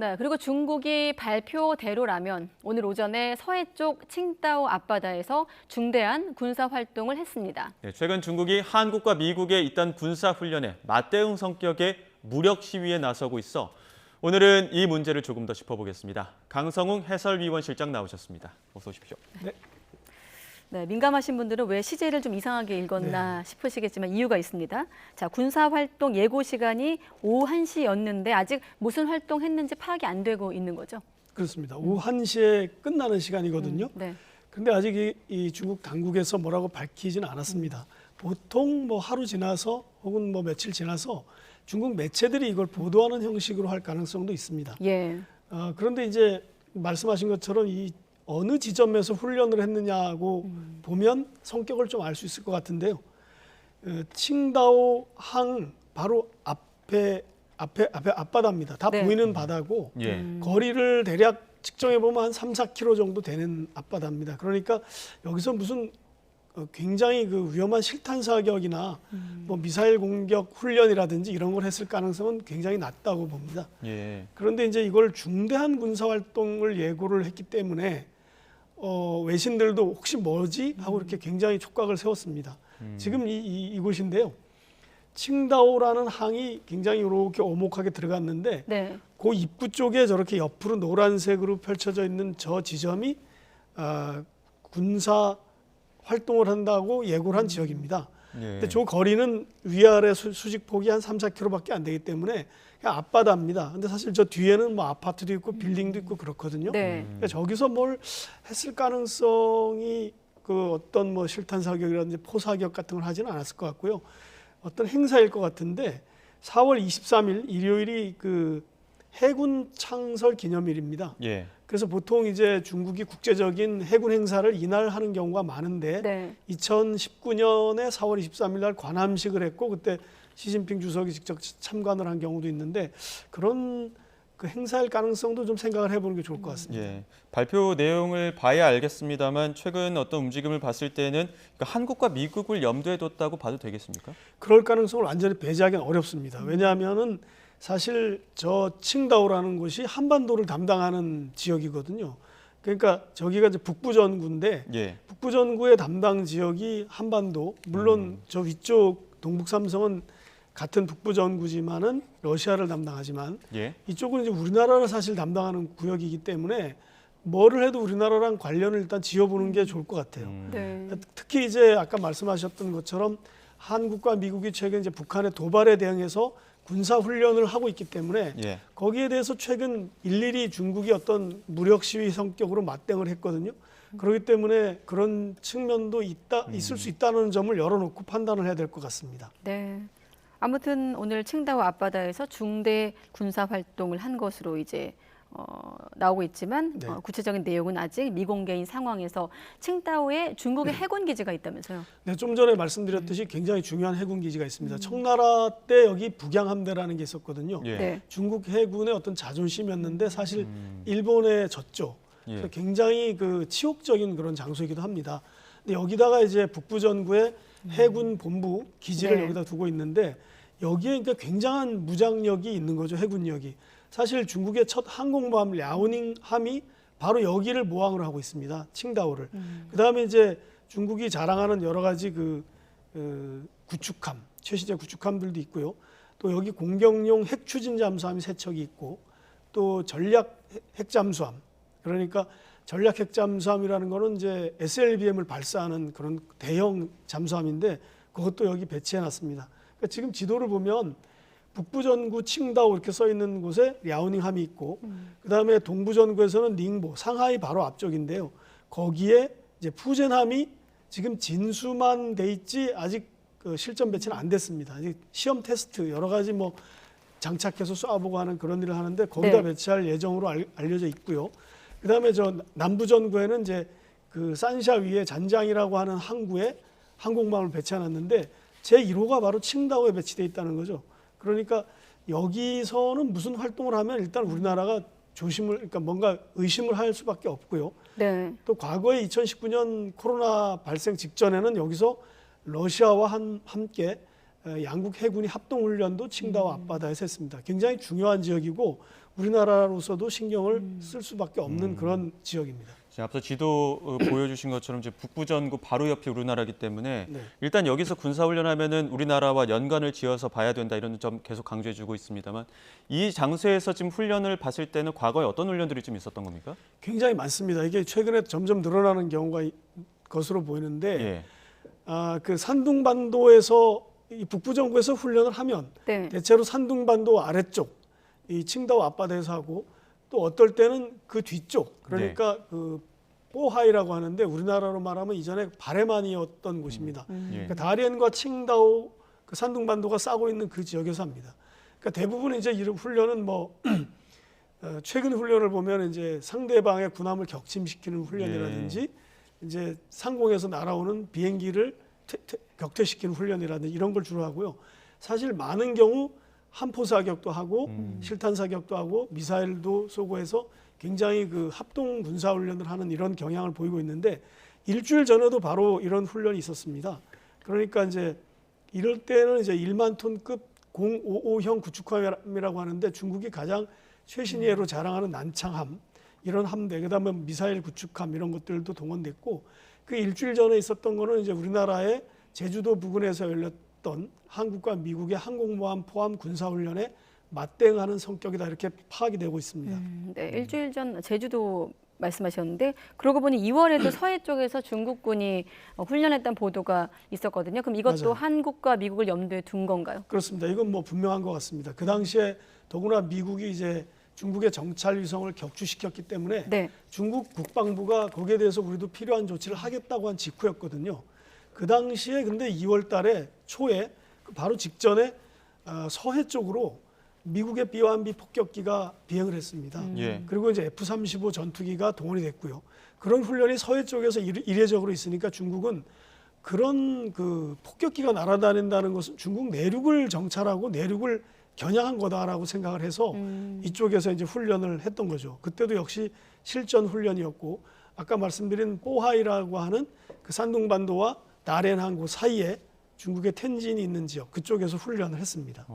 네, 그리고 중국이 발표대로라면 오늘 오전에 서해 쪽 칭다오 앞바다에서 중대한 군사 활동을 했습니다. 네, 최근 중국이 한국과 미국의 잇단 군사 훈련에 맞대응 성격의 무력 시위에 나서고 있어 오늘은 이 문제를 조금 더 짚어보겠습니다. 강성웅 해설위원 실장 나오셨습니다. 어서 오십시오. 네, 민감하신 분들은 왜 시제를 좀 이상하게 읽었나 싶으시겠지만 이유가 있습니다. 자, 군사활동 예고 시간이 오후 1시였는데 아직 무슨 활동했는지 파악이 안 되고 있는 거죠? 그렇습니다. 오후 1시에 끝나는 시간이거든요. 네. 근데 아직 이 중국 당국에서 뭐라고 밝히지는 않았습니다. 보통 뭐 하루 지나서 혹은 뭐 며칠 지나서 중국 매체들이 이걸 보도하는 형식으로 할 가능성도 있습니다. 예. 그런데 이제 말씀하신 것처럼 이 어느 지점에서 훈련을 했느냐고 보면 성격을 좀 알 수 있을 것 같은데요. 칭다오 항 바로 앞에 앞바다입니다. 다 네. 보이는 바다고 예. 거리를 대략 측정해 보면 한 3-4km 정도 되는 앞바다입니다. 그러니까 여기서 무슨 굉장히 그 위험한 실탄 사격이나 뭐 미사일 공격 훈련이라든지 이런 걸 했을 가능성은 굉장히 낮다고 봅니다. 예. 그런데 이제 이걸 중대한 군사 활동을 예고를 했기 때문에 외신들도 혹시 뭐지 하고 이렇게 굉장히 촉각을 세웠습니다. 지금 이곳인데요. 칭다오라는 항이 굉장히 이렇게 오목하게 들어갔는데 네. 그 입구 쪽에 저렇게 옆으로 노란색으로 펼쳐져 있는 저 지점이 군사 활동을 한다고 예고를 한 지역입니다. 예. 근데 저 거리는 위아래 수직폭이 한 3-4km밖에 안 되기 때문에 그냥 앞바다입니다. 근데 사실 저 뒤에는 뭐 아파트도 있고 빌딩도 있고 그렇거든요. 네. 그러니까 저기서 뭘 했을 가능성이 그 어떤 뭐 실탄 사격이라든지 포사격 같은 걸 하지는 않았을 것 같고요. 어떤 행사일 것 같은데 4월 23일 일요일이 그 해군 창설 기념일입니다. 예. 그래서 보통 이제 중국이 국제적인 해군 행사를 이날 하는 경우가 많은데 네. 2019년에 4월 23일 날 관함식을 했고 그때 시진핑 주석이 직접 참관을 한 경우도 있는데 그런 그 행사일 가능성도 좀 생각을 해보는 게 좋을 것 같습니다. 예. 발표 내용을 봐야 알겠습니다만 최근 어떤 움직임을 봤을 때는 한국과 미국을 염두에 뒀다고 봐도 되겠습니까? 그럴 가능성을 완전히 배제하기는 어렵습니다. 왜냐하면은 사실 저 칭다오라는 곳이 한반도를 담당하는 지역이거든요. 그러니까 저기가 이제 북부전구인데 예. 북부전구의 담당 지역이 한반도, 물론 저 위쪽 동북삼성은 같은 북부전구지만은 러시아를 담당하지만 예. 이쪽은 이제 우리나라를 사실 담당하는 구역이기 때문에 뭐를 해도 우리나라랑 관련을 일단 지어보는 게 좋을 것 같아요. 네. 특히 이제 아까 말씀하셨던 것처럼 한국과 미국이 최근 이제 북한의 도발에 대응해서 군사 훈련을 하고 있기 때문에 예. 거기에 대해서 최근 일일이 중국이 어떤 무력 시위 성격으로 맞대응을 했거든요. 그렇기 때문에 그런 측면도 있을 수 있다는 점을 열어놓고 판단을 해야 될 것 같습니다. 네. 아무튼 오늘 칭다오 앞바다에서 중대 군사 활동을 한 것으로 이제 나오고 있지만 네. 구체적인 내용은 아직 미공개인 상황에서 칭다오에 중국의 해군 기지가 있다면서요? 네, 좀 전에 말씀드렸듯이 굉장히 중요한 해군 기지가 있습니다. 청나라 때 여기 북양함대라는 게 있었거든요. 예. 네. 중국 해군의 어떤 자존심이었는데 사실 일본에 졌죠. 예. 그래서 굉장히 그 치욕적인 그런 장소이기도 합니다. 근데 여기다가 이제 북부전구에 해군 본부 기지를 네. 여기다 두고 있는데 여기에 그러니까 굉장한 무장력이 있는 거죠. 해군력이. 사실 중국의 첫 항공모함 랴오닝 함이 바로 여기를 모항으로 하고 있습니다. 칭다오를. 그다음에 이제 중국이 자랑하는 여러 가지 구축함, 최신의 구축함들도 있고요. 또 여기 공격용 핵추진 잠수함이 3척이 있고 또 전략 핵잠수함. 그러니까 전략 핵잠수함이라는 거는 이제 SLBM을 발사하는 그런 대형 잠수함인데 그것도 여기 배치해 놨습니다. 그러니까 지금 지도를 보면 북부전구 칭다오 이렇게 써 있는 곳에 랴오닝함이 있고 그다음에 동부전구에서는 닝보, 상하이 바로 앞쪽인데요. 거기에 이제 푸젠함이 지금 진수만 돼 있지 아직 그 실전 배치는 안 됐습니다. 아직 시험 테스트 여러 가지 뭐 장착해서 쏴보고 하는 그런 일을 하는데 거기다 네. 배치할 예정으로 알려져 있고요. 그다음에 저 남부전구에는 이제 그 산샤 위에 잔장이라고 하는 항구에 항공모함을 배치해놨는데 제1호가 바로 칭다오에 배치돼 있다는 거죠. 그러니까 여기서는 무슨 활동을 하면 일단 우리나라가 그러니까 뭔가 의심을 할 수밖에 없고요. 네. 또 과거에 2019년 코로나 발생 직전에는 여기서 러시아와 함께 양국 해군이 합동 훈련도 칭다오 앞바다에서 했습니다. 굉장히 중요한 지역이고 우리나라로서도 신경을 쓸 수밖에 없는 그런 지역입니다. 앞서 지도 보여주신 것처럼 이제 북부전구 바로 옆이 우리나라이기 때문에 네. 일단 여기서 군사훈련하면은 우리나라와 연관을 지어서 봐야 된다 이런 점 계속 강조해주고 있습니다만 이 장소에서 지금 훈련을 봤을 때는 과거에 어떤 훈련들이 좀 있었던 겁니까? 굉장히 많습니다. 이게 최근에 점점 늘어나는 경우가 것으로 보이는데 예. 그 산둥반도에서 이 북부정부에서 훈련을 하면 네. 대체로 산둥반도 아래쪽 이 칭다오 앞바다에서 하고 또 어떨 때는 그 뒤쪽 그러니까 그 뽀하이라고 하는데 우리나라로 말하면 이전에 바레만이었던 곳입니다. 예. 그러니까 다롄과 칭다오 그 산둥반도가 싸고 있는 그 지역에서 합니다. 그러니까 대부분 이제 이런 훈련은 뭐 최근 훈련을 보면 이제 상대방의 군함을 격침시키는 훈련이라든지 이제 상공에서 날아오는 비행기를 격퇴시키는 훈련이라든지 이런 걸 주로 하고요. 사실 많은 경우 함포 사격도 하고 실탄 사격도 하고 미사일도 쏘고 해서 굉장히 그 합동 군사 훈련을 하는 이런 경향을 보이고 있는데 일주일 전에도 바로 이런 훈련이 있었습니다. 그러니까 이제 이럴 때는 이제 1만 톤급 055형 구축함이라고 하는데 중국이 가장 최신의로 자랑하는 난창함 이런 함대 그다음에 미사일 구축함 이런 것들도 동원됐고 그 일주일 전에 있었던 거는 이제 우리나라의 제주도 부근에서 열렸던 한국과 미국의 항공모함 포함 군사훈련에 맞대응하는 성격이다 이렇게 파악이 되고 있습니다. 네, 일주일 전 제주도 말씀하셨는데 그러고 보니 2월에도 서해 쪽에서 중국군이 훈련했다는 보도가 있었거든요. 그럼 이것도 맞아요. 한국과 미국을 염두에 둔 건가요? 그렇습니다. 이건 뭐 분명한 것 같습니다. 그 당시에 더구나 미국이 이제 중국의 정찰 위성을 격추시켰기 때문에 네. 중국 국방부가 거기에 대해서 우리도 필요한 조치를 하겠다고 한 직후였거든요. 그 당시에 근데 2월 달에 초에 바로 직전에 서해 쪽으로 미국의 B-1B 폭격기가 비행을 했습니다. 예. 그리고 이제 F-35 전투기가 동원이 됐고요. 그런 훈련이 서해 쪽에서 이례적으로 있으니까 중국은 그런 그 폭격기가 날아다닌다는 것은 중국 내륙을 정찰하고 내륙을 겨냥한 거다라고 생각을 해서 이쪽에서 이제 훈련을 했던 거죠. 그때도 역시 실전 훈련이었고 아까 말씀드린 뽀하이라고 하는 그 산둥반도와 나롄항구 사이에 중국의 텐진이 있는 지역 그쪽에서 훈련을 했습니다.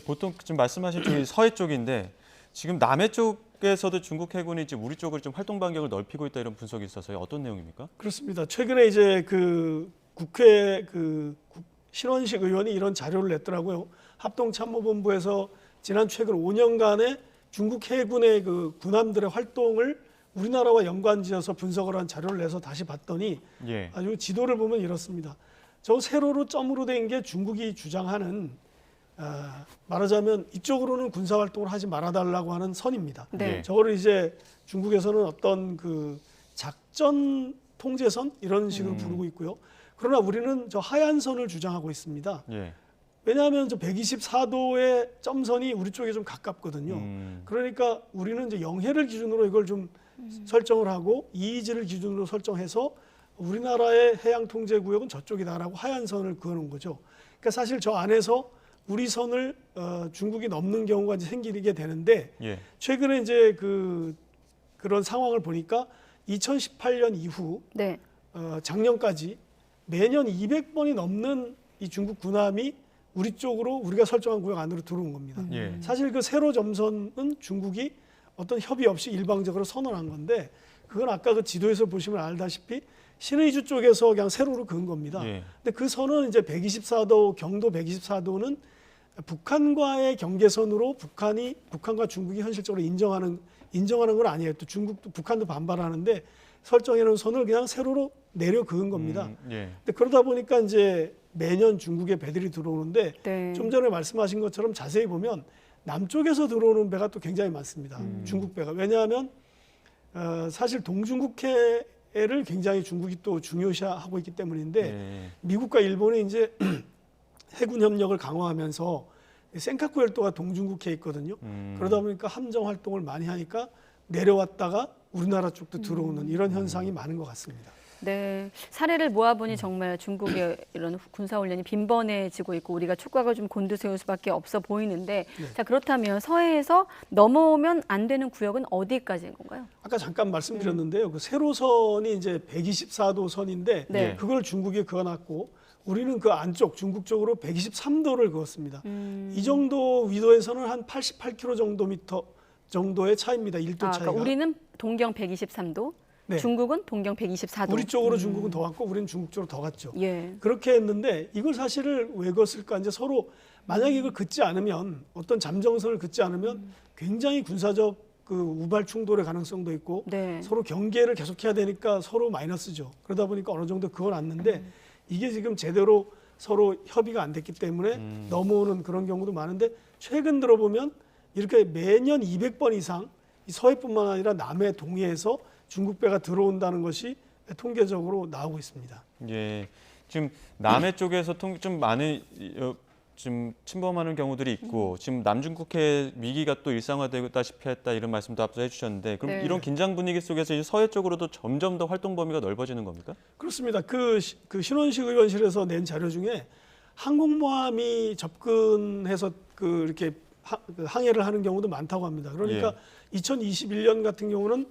보통 지금 말씀하신 쪽이 서해 쪽인데 지금 남해 쪽에서도 중국 해군이 지금 우리 쪽을 좀 활동 반경을 넓히고 있다 이런 분석이 있어서요. 어떤 내용입니까? 그렇습니다. 최근에 이제 그 국회 신원식 의원이 이런 자료를 냈더라고요. 합동참모본부에서 지난 최근 5년간의 중국 해군의 그 군함들의 활동을 우리나라와 연관지어서 분석을 한 자료를 내서 다시 봤더니 예. 아주 지도를 보면 이렇습니다. 저 세로로 점으로 된 게 중국이 주장하는 말하자면 이쪽으로는 군사 활동을 하지 말아달라고 하는 선입니다. 네. 저거를 이제 중국에서는 어떤 그 작전 통제선 이런 식으로 부르고 있고요. 그러나 우리는 저 하얀 선을 주장하고 있습니다. 예. 왜냐하면 저 124도의 점선이 우리 쪽에 좀 가깝거든요. 그러니까 우리는 이제 영해를 기준으로 이걸 좀 설정을 하고 EEZ를 기준으로 설정해서 우리나라의 해양 통제 구역은 저쪽이다라고 하얀 선을 그어놓은 거죠. 그러니까 사실 저 안에서 우리 선을 중국이 넘는 경우가 이제 생기게 되는데 예. 최근에 이제 그런 상황을 보니까 2018년 이후 네. 작년까지 매년 200번이 넘는 이 중국 군함이 우리 쪽으로 우리가 설정한 구역 안으로 들어온 겁니다. 예. 사실 그 세로 점선은 중국이 어떤 협의 없이 일방적으로 선언한 건데 그건 아까 그 지도에서 보시면 알다시피 신의주 쪽에서 그냥 세로로 그은 겁니다. 예. 근데 그 선은 이제 124도 경도 124도는 북한과의 경계선으로 북한과 중국이 현실적으로 인정하는 건 아니에요. 또 중국도 북한도 반발하는데 설정해 놓은 선을 그냥 세로로 내려 그은 겁니다. 예. 근데 그러다 보니까 이제 매년 중국에 배들이 들어오는데 네. 좀 전에 말씀하신 것처럼 자세히 보면 남쪽에서 들어오는 배가 또 굉장히 많습니다. 중국 배가. 왜냐하면 사실 동중국해를 굉장히 중국이 또 중요시하고 있기 때문인데 예. 미국과 일본이 이제 해군 협력을 강화하면서 센카쿠 열도가 동중국해에 있거든요. 그러다 보니까 함정 활동을 많이 하니까 내려왔다가 우리나라 쪽도 들어오는 이런 현상이 많은 것 같습니다. 네, 사례를 모아보니 정말 중국의 이런 군사훈련이 빈번해지고 있고 우리가 촉각을 좀 곤두세울 수밖에 없어 보이는데 자 그렇다면 서해에서 넘어오면 안 되는 구역은 어디까지인 건가요? 아까 잠깐 말씀드렸는데요. 그 세로선이 이제 124도 선인데 네. 그걸 중국이 그어놨고 우리는 그 안쪽 중국 쪽으로 123도를 그었습니다. 이 정도 위도에서는 한 88km 정도의 차이입니다. 1도 차이가. 그러니까 우리는 동경 123도, 네. 중국은 동경 124도. 우리 쪽으로 중국은 더 갔고 우리는 중국 쪽으로 더 갔죠. 예. 그렇게 했는데 이걸 사실을 왜 걷을까? 이제 서로 만약에 이걸 긋지 않으면 어떤 잠정선을 긋지 않으면 굉장히 군사적 그 우발 충돌의 가능성도 있고 네. 서로 경계를 계속해야 되니까 서로 마이너스죠. 그러다 보니까 어느 정도 그어놨는데 이게 지금 제대로 서로 협의가 안 됐기 때문에 넘어오는 그런 경우도 많은데 최근 들어보면 이렇게 매년 200번 이상 이 서해뿐만 아니라 남해 동해에서 중국 배가 들어온다는 것이 통계적으로 나오고 있습니다. 예, 지금 남해 쪽에서 좀 많은 좀 침범하는 경우들이 있고 지금 남중국해 위기가 또 일상화되다시피 했다 이런 말씀도 앞서 해주셨는데 그럼 네. 이런 긴장 분위기 속에서 이제 서해 쪽으로도 점점 더 활동 범위가 넓어지는 겁니까? 그렇습니다. 그 신원식 의원실에서 낸 자료 중에 항공모함이 접근해서 그 이렇게 항해를 하는 경우도 많다고 합니다. 그러니까 2021년 같은 경우는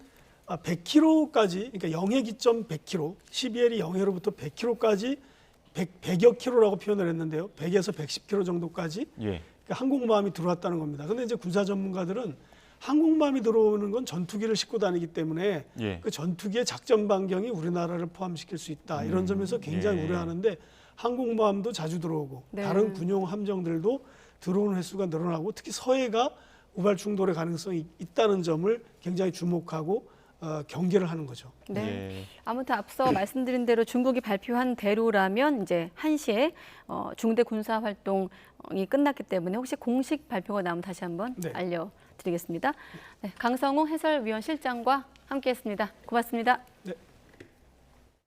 100km까지, 그러니까 영해 기점 100km, 12L이 영해로부터 100km까지 100여 킬로라고 표현을 했는데요. 100에서 110km 정도까지 예. 그러니까 항공모함이 들어왔다는 겁니다. 그런데 이제 군사 전문가들은 항공모함이 들어오는 건 전투기를 싣고 다니기 때문에 예. 그 전투기의 작전 반경이 우리나라를 포함시킬 수 있다. 이런 점에서 굉장히 예. 우려하는데 항공모함도 자주 들어오고 네. 다른 군용 함정들도 들어오는 횟수가 늘어나고 특히 서해가 우발 충돌의 가능성이 있다는 점을 굉장히 주목하고 경계를 하는 거죠. 네. 예. 아무튼 앞서 말씀드린 대로 중국이 발표한 대로라면 이제 1시에 중대 군사 활동이 끝났기 때문에 혹시 공식 발표가 나오면 다시 한번 네. 알려드리겠습니다. 네, 강성웅 해설위원 실장과 함께했습니다. 고맙습니다.